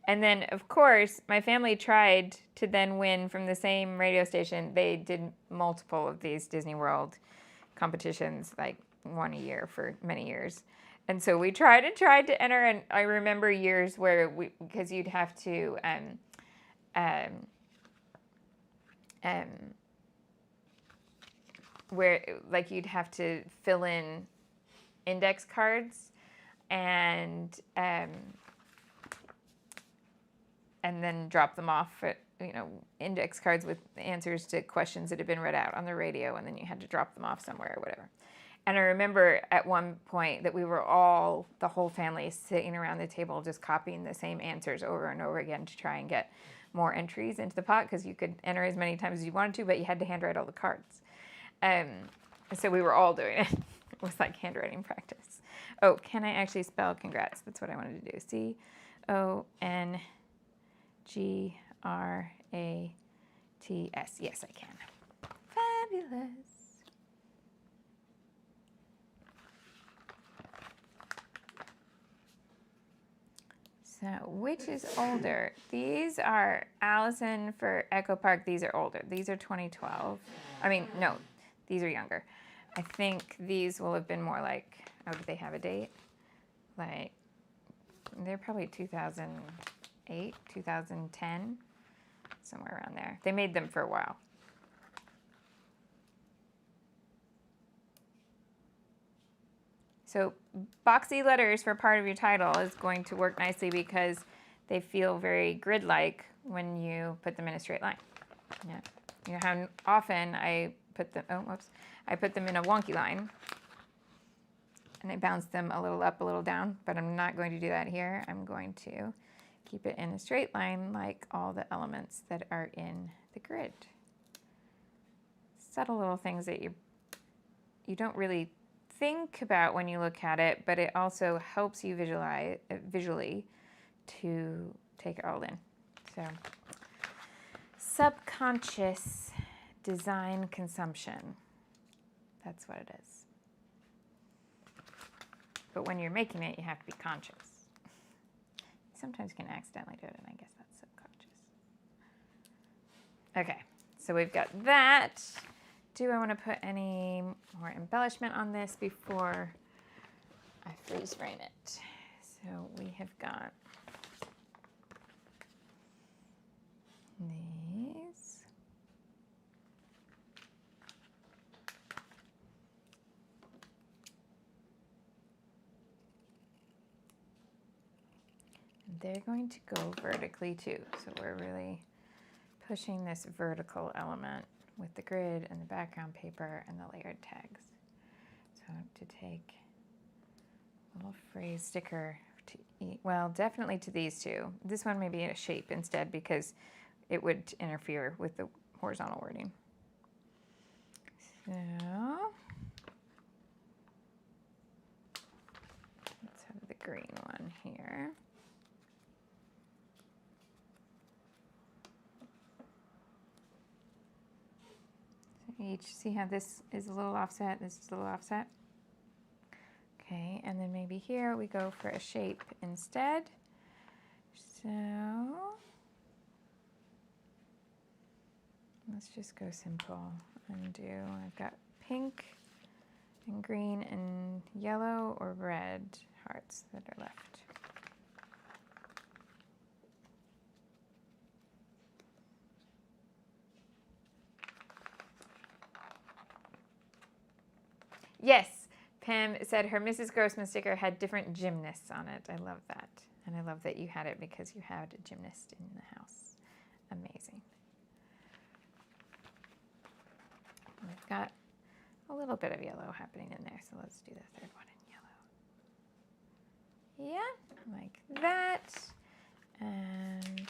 And then, of course, my family tried to then win from the same radio station. They did multiple of these Disney World competitions, like one a year for many years. And so we tried to enter, and I remember years where because you'd have to where like you'd have to fill in index cards and then drop them off at, index cards with answers to questions that had been read out on the radio, and then you had to drop them off somewhere or whatever. And I remember at one point that we were all, the whole family, sitting around the table just copying the same answers over and over again to try and get more entries into the pot, because you could enter as many times as you wanted to, but you had to handwrite all the cards. So we were all doing it. It was like handwriting practice. Oh, can I actually spell congrats? That's what I wanted to do. CONGRATS. Yes, I can. Fabulous. So, which is older? These are Allison for Echo Park. These are older. These are 2012. I mean, no, these are younger. I think these will have been more like, oh, did they have a date? Like, they're probably 2008, 2010, somewhere around there. They made them for a while. So boxy letters for part of your title is going to work nicely because they feel very grid-like when you put them in a straight line. Yeah. You know how often I put them, I put them in a wonky line and I bounce them a little up, a little down, but I'm not going to do that here. I'm going to keep it in a straight line like all the elements that are in the grid. Subtle little things that you don't really think about when you look at it, but it also helps you visualize visually to take it all in. So, subconscious design consumption. That's what it is. But when you're making it, you have to be conscious. Sometimes you can accidentally do it, and I guess that's subconscious. Okay, so we've got that. Do I want to put any more embellishment on this before I freeze frame it? So we have got these. And they're going to go vertically too. So we're really pushing this vertical element with the grid and the background paper and the layered tags. So to take a little phrase sticker to, well, definitely to these two. This one may be in a shape instead because it would interfere with the horizontal wording. So let's have the green one here. Each, see how this is a little offset, this is a little offset. Okay, and then maybe here we go for a shape instead. So Let's just go simple and do, I've got pink and green and yellow or red hearts that are left. Yes, Pam said her Mrs. Grossman sticker had different gymnasts on it. I love that. And I love that you had it because you had a gymnast in the house. Amazing. We've got a little bit of yellow happening in there, so let's do the third one in yellow. Yeah, like that. And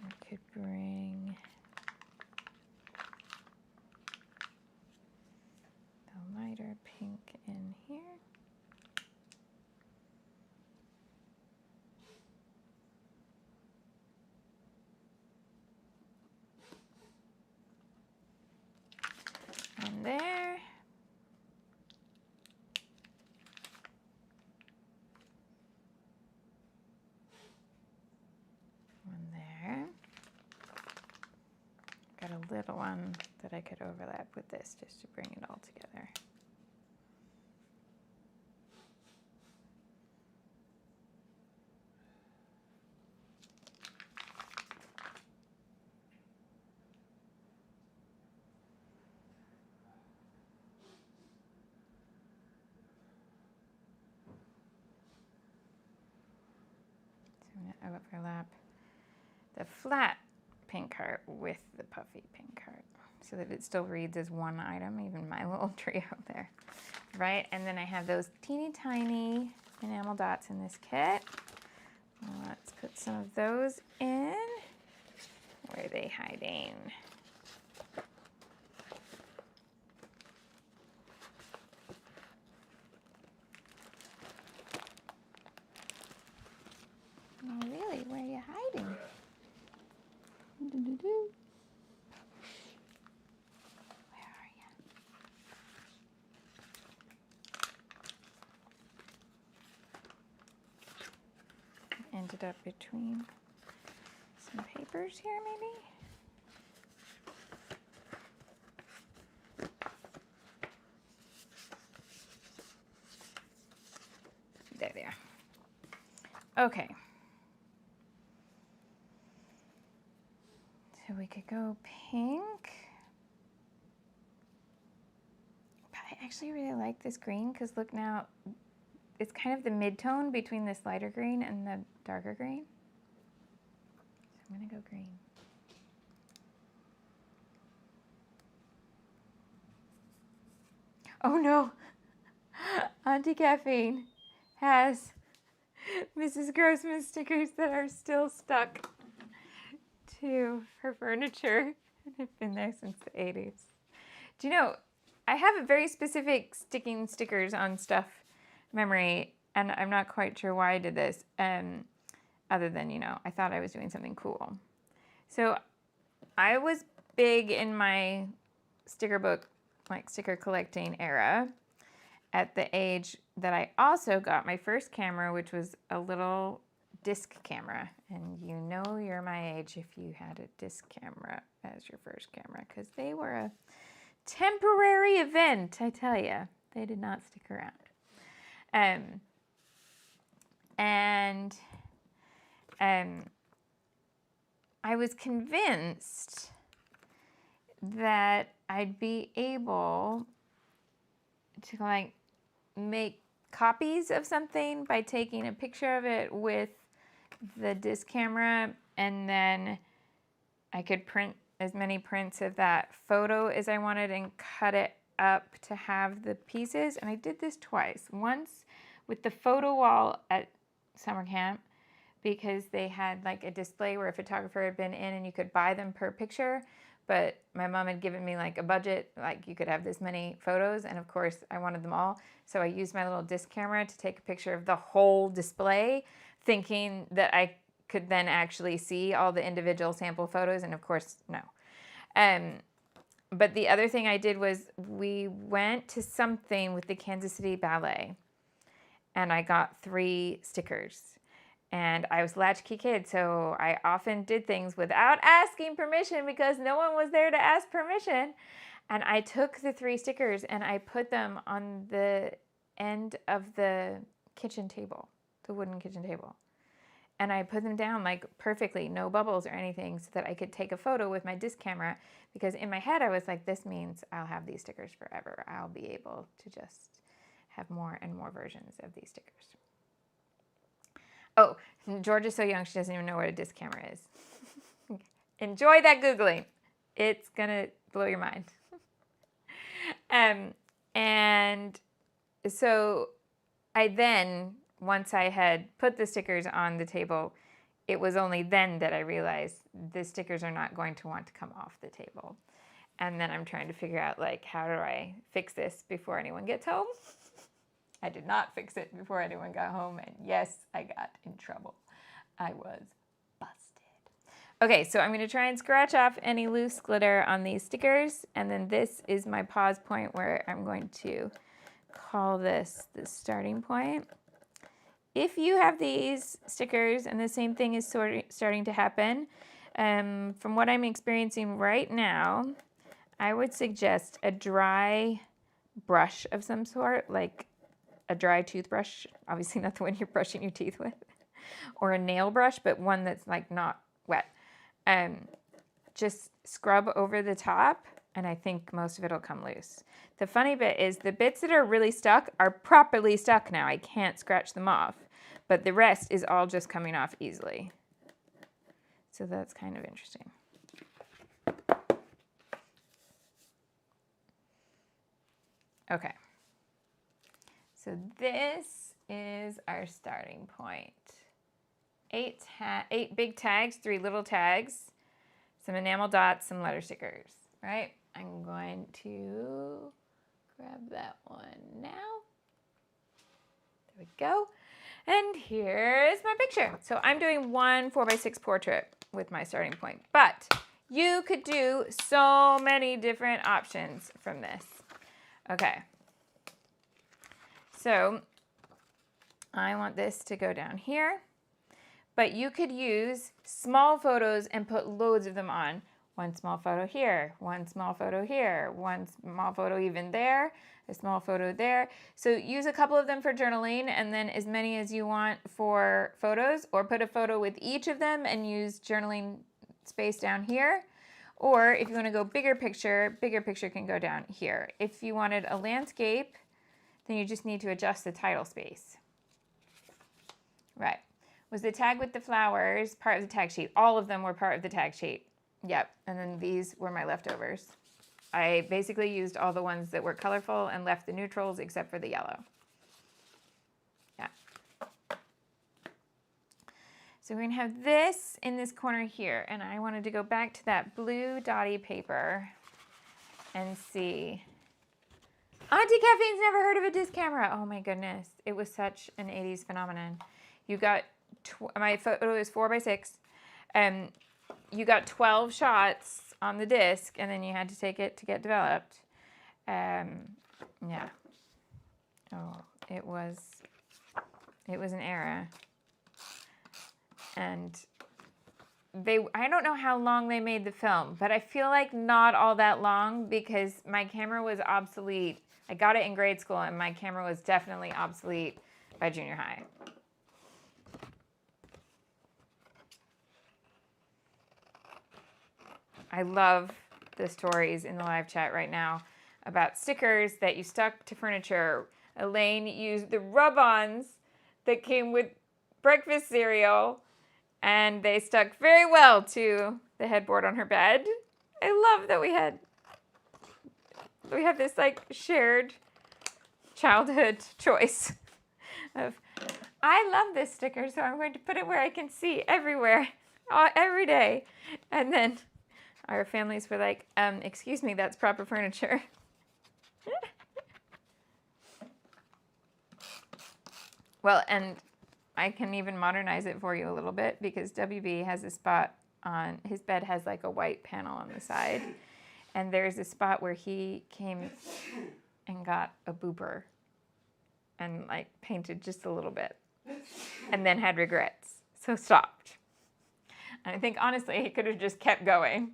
I could bring the lighter pink in here. And there. One there. Got a little one that I could overlap with this just to bring it all together. I'm going to overlap the flat pink heart with the puffy pink heart so that it still reads as one item, even my little trio there, right? And then I have those teeny tiny enamel dots in this kit. Let's put some of those in. Where are they hiding? Oh, really? Where are you hiding? Where are you? Ended up between some papers here, maybe? There they are. Okay. So we could go pink. But I actually really like this green because look now, it's kind of the mid-tone between this lighter green and the darker green. So I'm gonna go green. Oh no, Auntie Caffeine has Mrs. Grossman stickers that are still stuck to her furniture. I've been there since the 80s. Do you know, I have a very specific sticking stickers on stuff memory, and I'm not quite sure why I did this, other than, you know, I thought I was doing something cool. So I was big in my sticker book, like sticker collecting era, at the age that I also got my first camera, which was a little disc camera. And you know you're my age if you had a disc camera as your first camera, because they were a temporary event, I tell you. They did not stick around. I was convinced that I'd be able to like make copies of something by taking a picture of it with the disc camera, and then I could print as many prints of that photo as I wanted and cut it up to have the pieces. And I did this twice. Once with the photo wall at summer camp, because they had like a display where a photographer had been in and you could buy them per picture. But my mom had given me like a budget, like you could have this many photos. And of course I wanted them all. So I used my little disc camera to take a picture of the whole display, thinking that I could then actually see all the individual sample photos. And of course, no. But the other thing I did was we went to something with the Kansas City Ballet and I got 3 stickers. And I was a latchkey kid, so I often did things without asking permission because no one was there to ask permission. And I took the 3 stickers and I put them on the end of the kitchen table, the wooden kitchen table. And I put them down like perfectly, no bubbles or anything, so that I could take a photo with my disc camera, because in my head I was like, this means I'll have these stickers forever. I'll be able to just have more and more versions of these stickers. Oh, George is so young she doesn't even know what a disc camera is. Enjoy that Googling. It's gonna blow your mind. And so I then, once I had put the stickers on the table, it was only then that I realized the stickers are not going to want to come off the table. And then I'm trying to figure out, like, how do I fix this before anyone gets home? I did not fix it before anyone got home, and yes, I got in trouble. I was busted. Okay, so I'm going to try and scratch off any loose glitter on these stickers, and then this is my pause point where I'm going to call this the starting point. If you have these stickers and the same thing is starting to happen, from what I'm experiencing right now, I would suggest a dry brush of some sort, like a dry toothbrush, obviously not the one you're brushing your teeth with, or a nail brush, but one that's like not wet. Just scrub over the top, and I think most of it will come loose. The funny bit is the bits that are really stuck are properly stuck now. I can't scratch them off, but the rest is all just coming off easily. So that's kind of interesting. Okay. So this is our starting point. 8 big tags, 3 little tags, some enamel dots, some letter stickers, right? I'm going to grab that one now. There we go. And here's my picture. So I'm doing one 4x6 portrait with my starting point, but you could do so many different options from this. Okay. So I want this to go down here, but you could use small photos and put loads of them on. One small photo here, one small photo here, one small photo even there, a small photo there. So use a couple of them for journaling and then as many as you want for photos, or put a photo with each of them and use journaling space down here. Or if you want to go bigger picture can go down here. If you wanted a landscape, then you just need to adjust the title space. Right. Was the tag with the flowers part of the tag sheet? All of them were part of the tag sheet. Yep. And then these were my leftovers. I basically used all the ones that were colorful and left the neutrals except for the yellow. Yeah. So we're going to have this in this corner here. And I wanted to go back to that blue dotty paper and see. Auntie Caffeine's never heard of a disc camera. Oh my goodness. It was such an 80s phenomenon. You got, my photo is 4x6. You got 12 shots on the disc, and then you had to take it to get developed. Yeah. Oh, it was an era. And I don't know how long they made the film, but I feel like not all that long because my camera was obsolete. I got it in grade school, and my camera was definitely obsolete by junior high. I love the stories in the live chat right now about stickers that you stuck to furniture. Elaine used the rub-ons that came with breakfast cereal, and they stuck very well to the headboard on her bed. I love that we have this like shared childhood choice of, I love this sticker, so I'm going to put it where I can see everywhere, every day. And then our families were like, excuse me, that's proper furniture. Well, and I can even modernize it for you a little bit because WB has a spot on, his bed has like a white panel on the side. And there's a spot where he came and got a booper and like painted just a little bit and then had regrets. so stopped. And I think, honestly, he could have just kept going.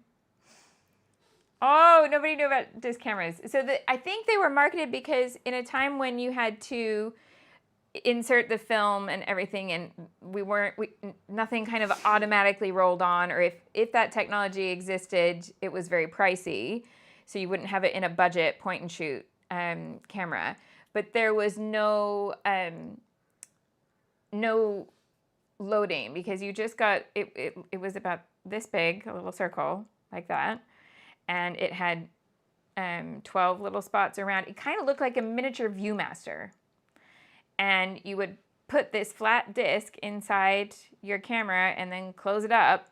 Oh, nobody knew about disc cameras. So I think they were marketed because in a time when you had to insert the film and everything, and nothing kind of automatically rolled on, or if that technology existed, it was very pricey, so you wouldn't have it in a budget point and shoot camera. But there was no loading, because you just got it was about this big, a little circle like that, and it had 12 little spots around. It kind of looked like a miniature Viewmaster. And you would put this flat disc inside your camera and then close it up.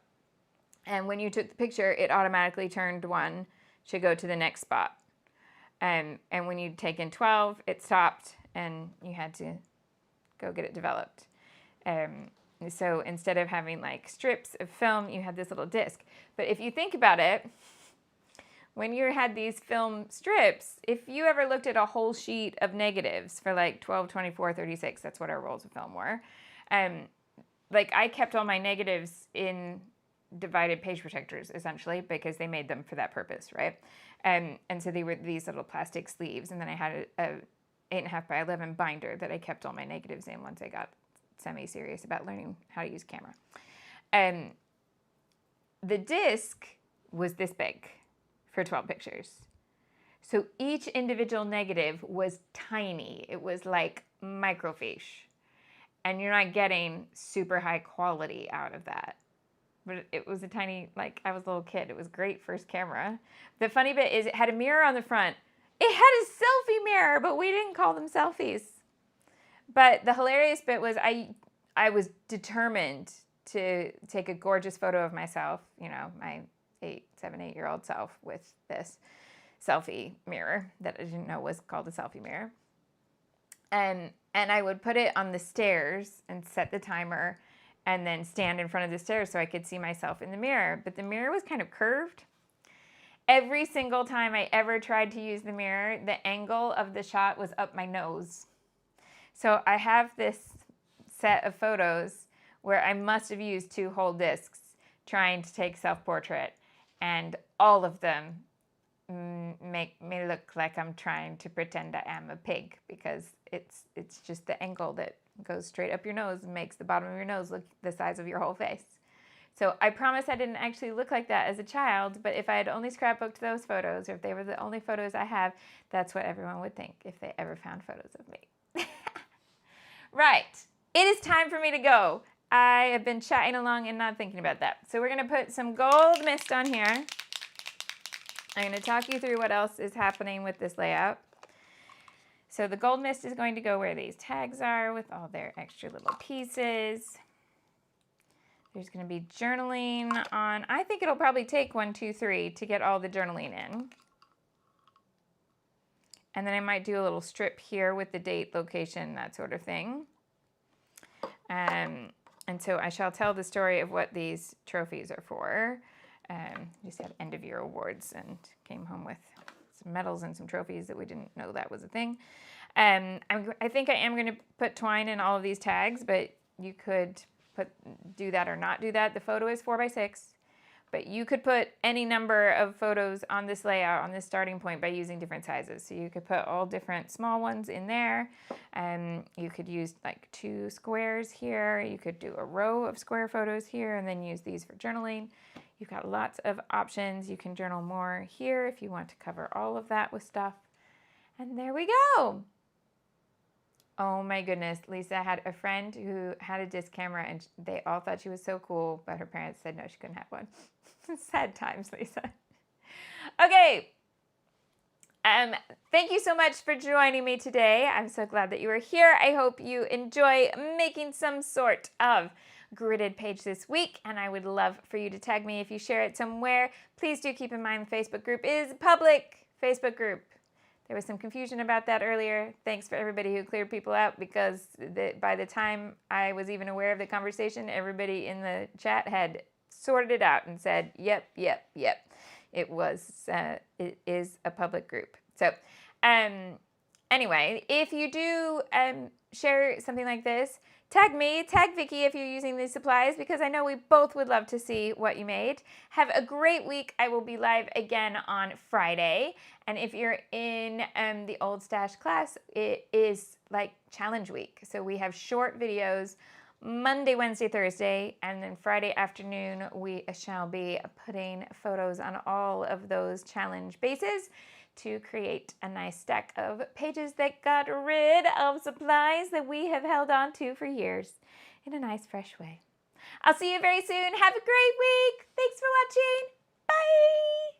And when you took the picture, it automatically turned one to go to the next spot. And when you'd taken 12, it stopped and you had to go get it developed. So instead of having like strips of film, you had this little disc. But if you think about it, when you had these film strips, if you ever looked at a whole sheet of negatives for like 12, 24, 36, that's what our rolls of film were. Like I kept all my negatives in divided page protectors, essentially, because they made them for that purpose, right? And so they were these little plastic sleeves, and then I had a 8.5 by 11 binder that I kept all my negatives in once I got semi-serious about learning how to use camera. The disc was this big for 12 pictures. So each individual negative was tiny. It was like microfiche. And you're not getting super high quality out of that. But it was a tiny, like I was a little kid. It was great first camera. The funny bit is it had a mirror on the front. It had a selfie mirror, but we didn't call them selfies. But the hilarious bit was I was determined to take a gorgeous photo of myself, you know, my 7, 8-year-old self, with this selfie mirror that I didn't know was called a selfie mirror. And I would put it on the stairs and set the timer and then stand in front of the stairs so I could see myself in the mirror. But the mirror was kind of curved. Every single time I ever tried to use the mirror, the angle of the shot was up my nose. So I have this set of photos where I must have used 2 whole discs trying to take self-portrait. And all of them make me look like I'm trying to pretend I am a pig, because it's just the angle that goes straight up your nose and makes the bottom of your nose look the size of your whole face. So I promise I didn't actually look like that as a child, but if I had only scrapbooked those photos, or if they were the only photos I have, that's what everyone would think if they ever found photos of me. Right, it is time for me to go. I have been chatting along and not thinking about that. So we're going to put some gold mist on here. I'm going to talk you through what else is happening with this layout. So the gold mist is going to go where these tags are with all their extra little pieces. There's going to be journaling on. I think it'll probably take 1, 2, 3 to get all the journaling in. And then I might do a little strip here with the date, location, that sort of thing. And so I shall tell the story of what these trophies are for. Just had end of year awards and came home with some medals and some trophies that we didn't know that was a thing. I think I am going to put twine in all of these tags, but you could do that or not do that. The photo is 4 by 6, but you could put any number of photos on this layout, on this starting point, by using different sizes. So you could put all different small ones in there. You could use like 2 squares here. You could do a row of square photos here and then use these for journaling. You've got lots of options. You can journal more here if you want to cover all of that with stuff. And there we go. Oh my goodness, Lisa had a friend who had a disc camera and they all thought she was so cool, but her parents said no, she couldn't have one. Sad times, Lisa. Okay. Thank you so much for joining me today. I'm so glad that you were here. I hope you enjoy making some sort of gridded page this week, and I would love for you to tag me if you share it somewhere. Please do keep in mind the Facebook group is a public Facebook group. There was some confusion about that earlier. Thanks for everybody who cleared people out, because by the time I was even aware of the conversation, everybody in the chat had sorted it out and said, yep. It is a public group. So Anyway, if you do share something like this, tag me, tag Vicky if you're using these supplies, because I know we both would love to see what you made. Have a great week. I will be live again on Friday. And if you're in the Old Stash class, it is like challenge week. So we have short videos Monday, Wednesday, Thursday, and then Friday afternoon we shall be putting photos on all of those challenge bases to create a nice stack of pages that got rid of supplies that we have held on to for years in a nice, fresh way. I'll see you very soon. Have a great week. Thanks for watching. Bye.